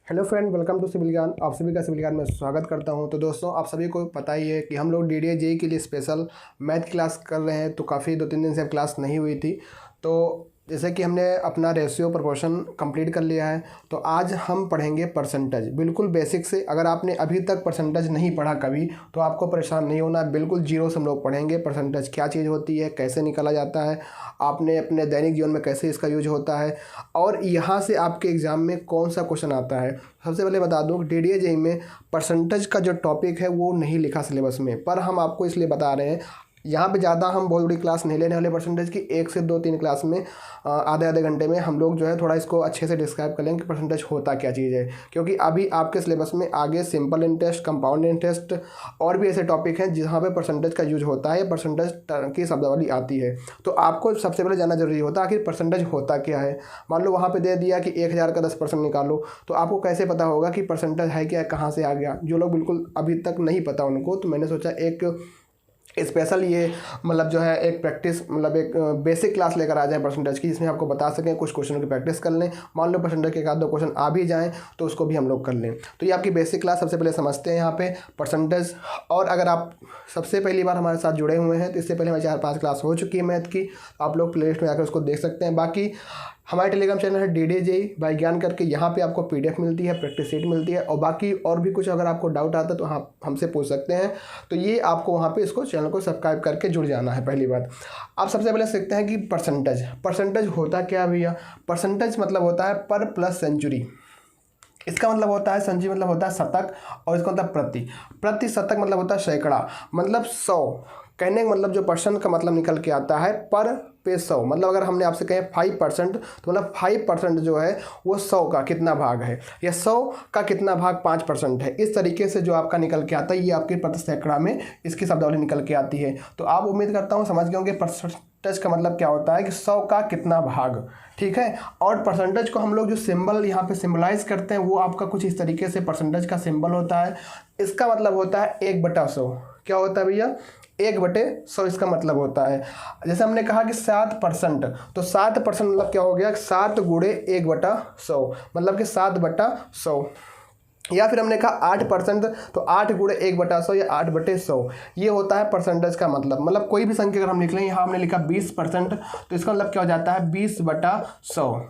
Hello friend, welcome to civil Gyan. आप सभी का सिविल ज्ञान में स्वागत करता हूं। तो दोस्तों, आप सभी को पता ही है कि हम लोग DDA JEE के लिए स्पेशल मैथ क्लास कर रहे हैं। तो काफ़ी 2-3 दिन से क्लास नहीं हुई थी। तो जैसे कि हमने अपना रेशियो प्रोपोर्शन कंप्लीट कर लिया है, तो आज हम पढ़ेंगे परसेंटेज, बिल्कुल बेसिक से। अगर आपने अभी तक परसेंटेज नहीं पढ़ा कभी, तो आपको परेशान नहीं होना। बिल्कुल जीरो से हम लोग पढ़ेंगे परसेंटेज क्या चीज़ होती है, कैसे निकाला जाता है, आपने अपने दैनिक जीवन में कैसे इसका यूज होता है, और यहाँ से आपके एग्ज़ाम में कौन सा क्वेश्चन आता है। सबसे पहले बता दूं, DDA JEE में परसेंटेज का जो टॉपिक है वो नहीं लिखा सिलेबस में, पर हम आपको इसलिए बता रहे हैं। यहाँ पे ज़्यादा हम बहुत बड़ी क्लास नहीं लेने वाले परसेंटेज की। 1 से 2-3 क्लास में आधे आधे घंटे में हम लोग जो है थोड़ा इसको अच्छे से डिस्क्राइब कर लेंगे कि परसेंटेज होता क्या चीज़ है। क्योंकि अभी आपके सिलेबस में आगे सिंपल इंटरेस्ट, कंपाउंड इंटरेस्ट और भी ऐसे टॉपिक हैं जहाँ पे परसेंटेज का यूज होता है, परसेंटेज की शब्दावली आती है। तो आपको सबसे पहले जानना जरूरी होता है आखिर परसेंटेज होता क्या है। मान लो वहाँ पर दे दिया कि 1000 का 10% निकालो, तो आपको कैसे पता होगा कि परसेंटेज है क्या, कहाँ से आ गया। जो लोग बिल्कुल अभी तक नहीं पता उनको, तो मैंने सोचा एक स्पेशल ये मतलब जो है एक प्रैक्टिस, मतलब एक बेसिक क्लास लेकर आ जाएं परसेंटेज की, जिसमें आपको बता सकें, कुछ क्वेश्चनों की प्रैक्टिस कर लें। मान लो परसेंटेज के 1-2 क्वेश्चन आ भी जाएं तो उसको भी हम लोग कर लें। तो ये आपकी बेसिक क्लास। सबसे पहले समझते हैं यहाँ पे परसेंटेज। और अगर आप सबसे पहली बार हमारे साथ जुड़े हुए हैं, तो इससे पहले हमारी 4-5 क्लास हो चुकी है मैथ की। आप लोग प्ले लिस्ट में जाकर उसको देख सकते हैं। बाकी हमारे टेलीग्राम चैनल है DDA JEE बाय ज्ञान करके, यहाँ पे आपको PDF मिलती है, प्रैक्टिस शीट मिलती है, और बाकी और भी कुछ अगर आपको डाउट आता है तो हाँ हमसे पूछ सकते हैं। तो ये आपको वहाँ पे इसको चैनल को सब्सक्राइब करके जुड़ जाना है। पहली बात, आप सबसे पहले सीखते हैं कि परसेंटेज होता क्या है भैया। परसेंटेज मतलब होता है पर प्लस सेंचुरी। इसका मतलब होता है, सेंचुरी मतलब होता है शतक, और इसका मतलब प्रति शतक मतलब होता है सैकड़ा, मतलब 100। कहने का मतलब जो परसेंट का मतलब निकल के आता है पर पे 100। मतलब अगर हमने आपसे कहे 5%, तो मतलब 5% जो है वो 100 का कितना भाग है, या 100 का कितना भाग 5% है। इस तरीके से जो आपका निकल के आता है, ये आपके प्रति सैकड़ा में इसकी शब्दावली निकल के आती है। तो आप उम्मीद करता हूँ समझ गए होंगे परसेंटेज का मतलब क्या होता है, कि 100 का कितना भाग। ठीक है। और परसेंटेज को हम लोग जो सिंबल यहाँ पे सिम्बलाइज करते हैं, वो आपका कुछ इस तरीके से परसेंटेज का सिंबल होता है। इसका मतलब होता है 1/100। क्या होता है भैया? 1/100 इसका मतलब होता है। जैसे हमने कहा कि 7%, तो 7% मतलब क्या हो गया, 7 गुणे 1/100, मतलब कि 7/100। या फिर हमने कहा 8%, तो 8 गुणे 1/100 या 8/100, ये होता है परसेंटेज का मतलब। मतलब कोई भी संख्या अगर हम लिख लें, यहाँ हमने लिखा 20%, तो इसका मतलब क्या हो जाता है, 20/100।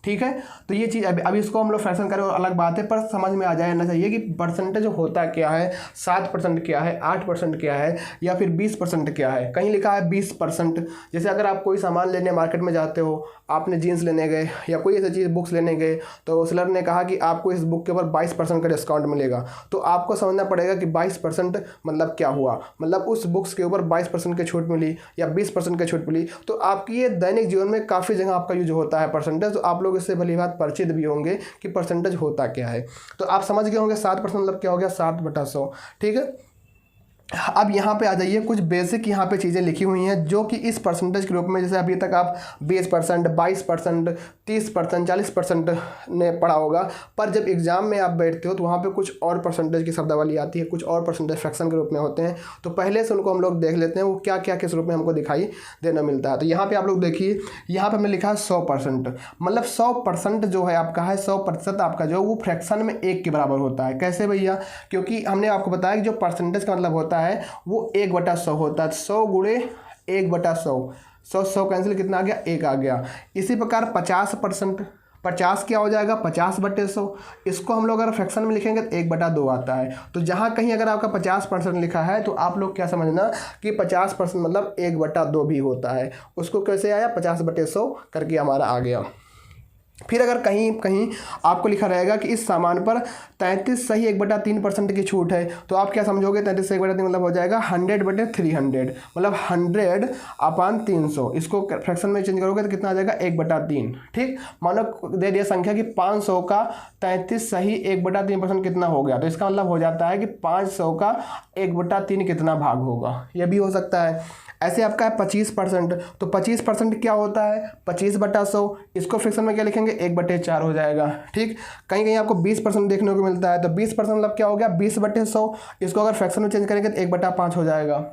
ठीक है। तो ये चीज़ अभी इसको हम लोग फ्रैक्शन करें और अलग बात है, पर समझ में आ जाना चाहिए कि परसेंटेज होता क्या है, 7% क्या है, 8% क्या है, या फिर 20% क्या है। कहीं लिखा है 20%। जैसे अगर आप कोई सामान लेने मार्केट में जाते हो, आपने जीन्स लेने गए या कोई ऐसी चीज़ बुक्स लेने गए, तो सेलर ने कहा कि आपको इस बुक के ऊपर 22% का डिस्काउंट मिलेगा। तो आपको समझना पड़ेगा कि 22% मतलब क्या हुआ। मतलब उस बुक्स के ऊपर 22% की छूट मिली या 20% की छूट मिली। तो आपकी ये दैनिक जीवन में काफ़ी जगह आपका यूज होता है परसेंटेज। तो आप लोग इससे भली बात परिचित भी होंगे कि परसेंटेज होता क्या है। तो आप समझ गए होंगे 7% मतलब क्या हो गया, 7/100। ठीक है। अब यहाँ पे आ जाइए, कुछ बेसिक यहाँ पे चीज़ें लिखी हुई हैं जो कि इस परसेंटेज के रूप में, जैसे अभी तक आप 20%, 22%, 30%, 40% ने पढ़ा होगा, पर जब एग्जाम में आप बैठते हो तो वहाँ पे कुछ और परसेंटेज की शब्दावली आती है, कुछ और परसेंटेज फ्रैक्शन के रूप में होते हैं। तो पहले से उनको हम लोग देख लेते हैं, वो क्या क्या किस रूप में हमको दिखाई देना मिलता है। तो यहाँ पर आप लोग देखिए, यहाँ पर हमने लिखा है 100%। मतलब 100% जो है आपका है, 100% आपका जो वो फ्रैक्शन में 1 के बराबर होता है। कैसे भैया? क्योंकि हमने आपको बताया कि जो परसेंटेज का मतलब होता है वो 1/100 होता है। 100 गुणे 1/100, 100 कैंसिल, कितना आ गया, 1 आ गया। इसी प्रकार 50%, 50 क्या हो जाएगा, 50/100। इसको हम लोग अगर फ्रैक्शन में लिखेंगे तो 1/2 आता है। तो जहाँ कहीं अगर आपका 50% लिखा है, तो आप लोग क्या समझना कि 50% मतलब 1/2 भी होता है। उसको कैसे आया, 50/100 करके हमारा आ गया। फिर अगर कहीं कहीं आपको लिखा रहेगा कि इस सामान पर 33 सही 1/3% की छूट है, तो आप क्या समझोगे, 33 सही 1/3 मतलब हो जाएगा 100/300, मतलब 100/300। इसको फ्रैक्शन में चेंज करोगे तो कितना आ जाएगा, 1/3। ठीक। मानो दे दिया संख्या कि 500 का 33 सही 1/3% कितना हो गया, तो इसका मतलब हो जाता है कि 500 का 1/3 कितना भाग होगा। यह भी हो सकता है। ऐसे आपका है 25%, तो 25% क्या होता है, 25/100। इसको फ्रैक्शन में क्या लिखेंगे, 1/4 हो जाएगा। ठीक। कहीं कहीं आपको 20% देखने को मिलता है, तो 20% मतलब क्या हो गया, 20/100। इसको अगर फ्रैक्शन में चेंज करेंगे तो 1/5 हो जाएगा।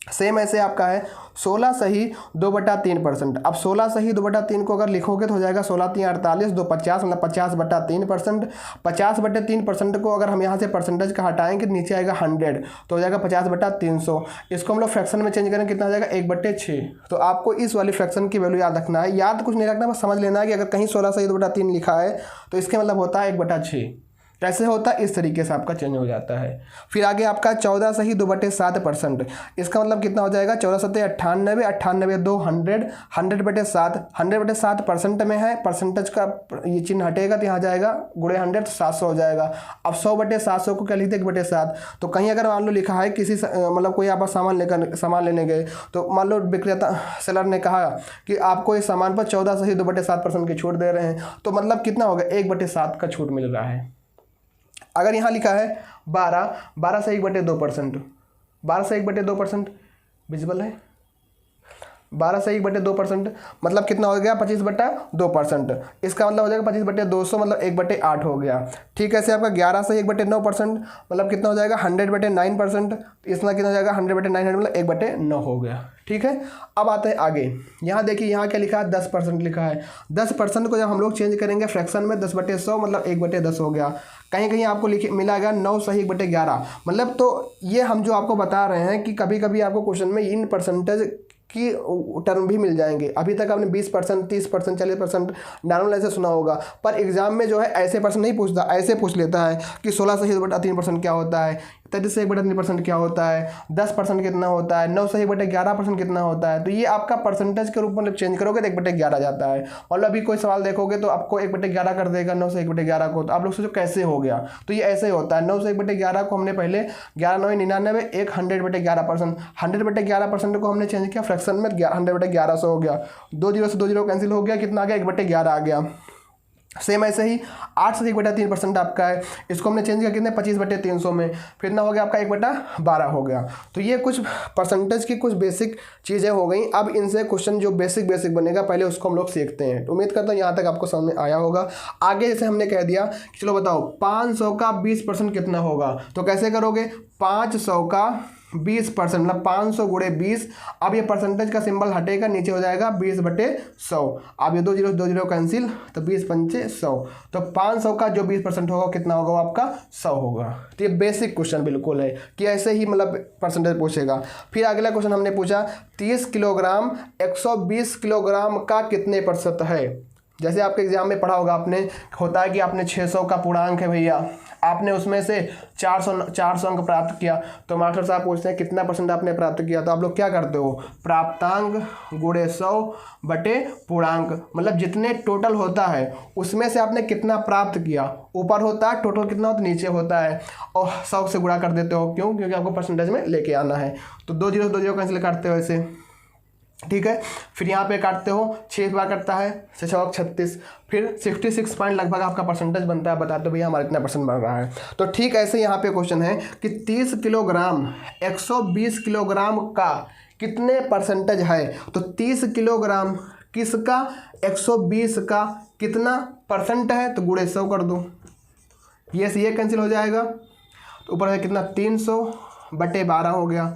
सेम ऐसे आपका है 16 सही 2/3%। अब 16 सही 2/3 को अगर लिखोगे तो हो जाएगा 16 3 48 2 50, मतलब 50/3%। 50/3% को अगर हम यहाँ से परसेंटेज का हटाएंगे नीचे आएगा 100, तो हो जाएगा 50/300। इसको हम लोग फ्रैक्शन में चेंज करें कितना हो जाएगा 1/6। तो आपको इस वाली फ्रैक्शन की वैल्यू याद रखना है, याद कुछ नहीं रखना, बस समझ लेना है कि अगर कहीं 16 सही 2/3 लिखा है तो इसके मतलब होता है 1/6। कैसे होता है, इस तरीके से आपका चेंज हो जाता है। फिर आगे आपका 14 सही 2/7%। इसका मतलब कितना हो जाएगा 14 7 98, 98 2 100, 100/7, 100/7% में है, परसेंटेज का ये चिन्ह हटेगा तो यहाँ जाएगा गुणे 100 तो 700 हो जाएगा। अब 100/700 को क्या लिखते 1/7। तो कहीं अगर मान लो लिखा है किसी मतलब कोई आप सामान लेने गए, तो मान लो विक्रेता सेलर ने कहा कि आपको इस सामान पर 14 सही 2/7% की छूट दे रहे हैं, तो मतलब कितना होगा 1/7 का छूट मिल रहा है। अगर यहाँ लिखा है 12 से 1/2%, 12 से 1/2% विजिबल है, 12 से 1/2% मतलब कितना हो गया 25/2%। इसका मतलब हो जाएगा 25/200, मतलब 1/8 हो गया। ठीक है, ऐसे आपका 11 से 1/9% मतलब कितना हो जाएगा 100/9%। इसका कितना हो जाएगा 100/900 मतलब 1/9 हो गया। ठीक है, अब आते हैं आगे। यहाँ देखिए यहाँ क्या लिखा है 10% लिखा है। 10% को जब हम लोग चेंज करेंगे फ्रैक्शन में 10/100 मतलब 1/10 हो गया। कहीं कहीं आपको मिला गया 9 सही 1/11 मतलब। तो ये हम जो आपको बता रहे हैं कि कभी कभी आपको क्वेश्चन में इन परसेंटेज की टर्म भी मिल जाएंगे। अभी तक आपने 20%, 30%, 40% नॉर्मल ऐसे सुना होगा, पर एग्जाम में जो है ऐसे परसेंट नहीं पूछता, ऐसे पूछ लेता है कि 16 सही 2/3% क्या होता है, 33 से 1/3% क्या होता है, 10% कितना होता है, 9 से 1/11% कितना होता है। तो ये आपका परसेंटेज के रूप में चेंज करोगे तो 1/11 जाता है। मतलब अभी कोई सवाल देखोगे तो आपको 1/11 कर देगा 9 से 1/11 को, तो आप लोग सोचो कैसे हो गया। तो ये ऐसे ही होता है, 9 से 1/11 को हमने पहले 11 9 99 एक 100/11%, 100/11% को हमने चेंज किया फ्रैक्शन में 100/1100 हो गया। 2 जीरो से 2 जीरो कैंसिल हो गया, कितना आ गया 1/11 आ गया। सेम ऐसे ही 8 से 1/3% आपका है, इसको हमने चेंज किया कितने 25/300 में, फिर ना हो गया आपका 1/12 हो गया। तो ये कुछ परसेंटेज की कुछ बेसिक चीज़ें हो गई। अब इनसे क्वेश्चन जो बेसिक बनेगा पहले उसको हम लोग सीखते हैं। तो उम्मीद करता हूँ यहाँ तक आपको समझ में आया होगा। आगे जैसे हमने कह दिया कि चलो बताओ 500 का 20% कितना होगा, तो कैसे करोगे 500 का 20% मतलब 500 गुणे 20। अब ये परसेंटेज का सिंबल हटेगा, नीचे हो जाएगा 20/100। अब ये 2 जीरो कैंसिल, तो 20 पंचे 100, तो 500 का जो 20% होगा कितना होगा वो आपका 100 होगा। तो ये बेसिक क्वेश्चन बिल्कुल है कि ऐसे ही मतलब परसेंटेज पूछेगा। फिर अगला क्वेश्चन हमने पूछा 30 किलोग्राम 120 किलोग्राम का कितने प्रतिशत है। जैसे आपके एग्जाम में पढ़ा होगा आपने, होता है कि आपने 600 का पूर्णांक है भैया, आपने उसमें से 400 अंक प्राप्त किया, तो मास्टर साहब पूछते हैं कितना % आपने प्राप्त किया। तो आप लोग क्या करते हो, प्राप्तांक गुणे 100 बटे पूर्णांक, मतलब जितने टोटल होता है उसमें से आपने कितना प्राप्त किया, ऊपर होता है टोटल कितना होता है नीचे होता है, और 100 से गुणा कर देते हो। क्यों, क्योंकि आपको परसेंटेज में लेके आना है। तो 2 जीरो कैंसिल करते हो ऐसे, ठीक है। फिर यहाँ पे काटते हो 6 बार कटता है, 6 36, फिर 66 पॉइंट लगभग आपका परसेंटेज बनता है। बताते हो भैया हमारा इतना % बन रहा है। तो ठीक ऐसे यहाँ पे क्वेश्चन है कि 30 किलोग्राम 120 किलोग्राम का कितने % है। तो 30 किलोग्राम किसका 120 का कितना % है, तो गुणे 100 कर दो, ये से ये कैंसिल हो जाएगा। तो ऊपर है कितना 300/12 हो गया।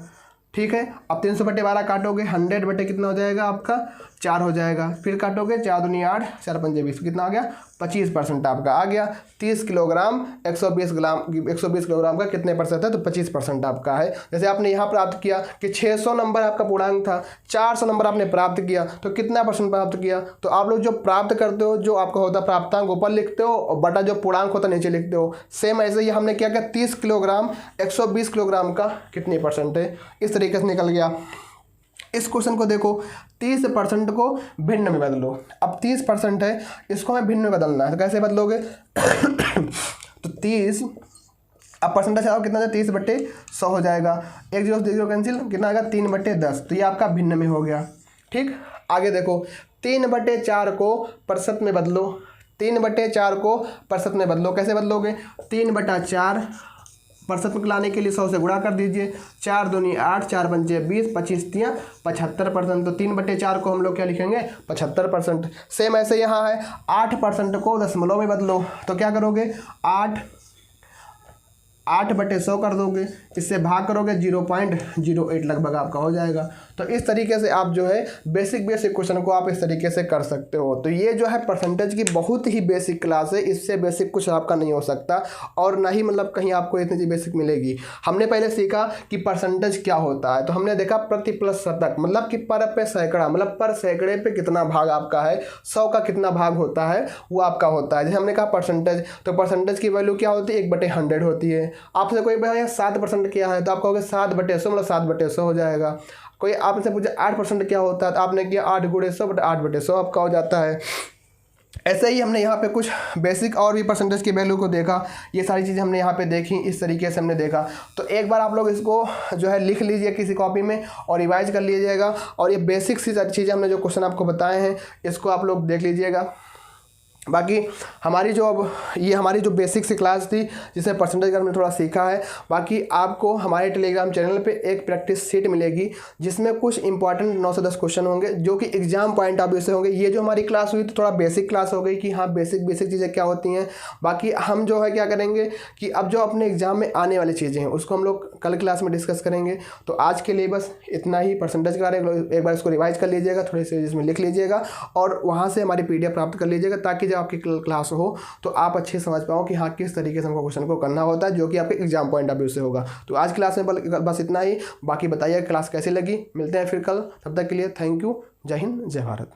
ठीक है, अब 300/12 काटोगे 100 बटे कितना हो जाएगा आपका 4 हो जाएगा। फिर काटोगे 4 दूनी 8 4 पंजे 20, कितना आ गया 25% आपका आ गया। 30 किलोग्राम 120 किलोग्राम का कितने % है, तो 25% आपका है। जैसे आपने यहाँ प्राप्त किया कि 600 नंबर आपका पूर्णांक था, 400 नंबर आपने प्राप्त किया, तो कितना % प्राप्त किया। तो आप लोग जो प्राप्त करते हो, जो आपका होता है प्राप्तांक ऊपर लिखते हो और बटा जो पूर्णांक होता है नीचे लिखते हो। सेम ऐसे ही हमने क्या किया 30 किलोग्राम 120 किलोग्राम का कितने % है, इस तरीके से निकल गया। इस क्वेश्चन को देखो 30% को भिन्न में बदलो। अब 30% है, इसको हमें भिन्न में बदलना है, तो कैसे बदलोगे तो 30 अब परसेंटेज आओ कितना है 30/100 हो जाएगा। 1 जीरो कैंसिल, कितना आएगा 3/10, तो ये आपका भिन्न में हो गया। ठीक, आगे देखो 3/4 को % में बदलो, 3/4 को % में बदलो। कैसे बदलोगे 3/4 % में लाने के लिए 100 से गुणा कर दीजिए, 4 दूनी 8 4 पंजे 20 25 तियाँ 75%। तो 3/4 को हम लोग क्या लिखेंगे 75%। सेम ऐसे यहाँ है 8% को दशमलव में बदलो, तो क्या करोगे 8/100 कर दोगे, इससे भाग करोगे 0.08 लगभग आपका हो जाएगा। तो इस तरीके से आप जो है बेसिक क्वेश्चन को आप इस तरीके से कर सकते हो। तो ये जो है परसेंटेज की बहुत ही बेसिक क्लास है, इससे बेसिक कुछ आपका नहीं हो सकता और ना ही मतलब कहीं आपको इतनी बेसिक मिलेगी। हमने पहले सीखा कि परसेंटेज क्या होता है, तो हमने देखा प्रति प्लस शतक मतलब कि पर पे सैकड़ा, मतलब पर सैकड़े पे कितना भाग आपका है, 100 का कितना भाग होता है वो आपका होता है। जैसे हमने कहा परसेंटेज, तो परसेंटेज की वैल्यू क्या होती है, 1/100 होती है। आपसे कोई भैया 7% क्या है, तो आप कहोगे 7/100 मतलब 7/100 हो जाएगा। कोई आपसे पूछे 8% क्या होता है, तो आपने किया 8×100/8/100 आपका हो जाता है। ऐसे ही हमने यहाँ पे कुछ बेसिक और भी परसेंटेज की वैल्यू को देखा, ये सारी चीज़ें हमने यहाँ पे देखी, इस तरीके से हमने देखा। तो एक बार आप लोग इसको जो है लिख लीजिए किसी कॉपी में और रिवाइज कर लीजिएगा, और ये बेसिक सी चीज़ें हमने जो क्वेश्चन आपको बताए हैं इसको आप लोग देख लीजिएगा। बाकी हमारी जो बेसिक सी क्लास थी जिसमें परसेंटेज का हमने थोड़ा सीखा है। बाकी आपको हमारे टेलीग्राम चैनल पे एक प्रैक्टिस शीट मिलेगी जिसमें कुछ इंपॉर्टेंट 9 से 10 क्वेश्चन होंगे जो कि एग्जाम पॉइंट ऑफ व्यू से होंगे। ये जो हमारी क्लास हुई तो थोड़ा बेसिक क्लास हो गई कि हाँ बेसिक चीज़ें क्या होती हैं। बाकी हम जो है क्या करेंगे कि अब जो अपने एग्जाम में आने वाली चीज़ें हैं उसको हम लोग कल क्लास में डिस्कस करेंगे। तो आज के लिए बस इतना ही परसेंटेज के बारे में एक बार इसको रिवाइज कर लीजिएगा, थोड़े से इसमें लिख लीजिएगा और वहाँ से हमारी PDF प्राप्त कर लीजिएगा, ताकि जब आपकी क्लास हो तो आप अच्छे समझ पाओ कि हाँ किस तरीके से हमको क्वेश्चन को करना होता है जो कि आपके एग्जाम पॉइंट ऑफ व्यू से होगा। तो आज क्लास में बस इतना ही। बाकी बताइए क्लास कैसी लगी, मिलते हैं फिर कल, तब तक के लिए थैंक यू। जय हिंद, जय भारत।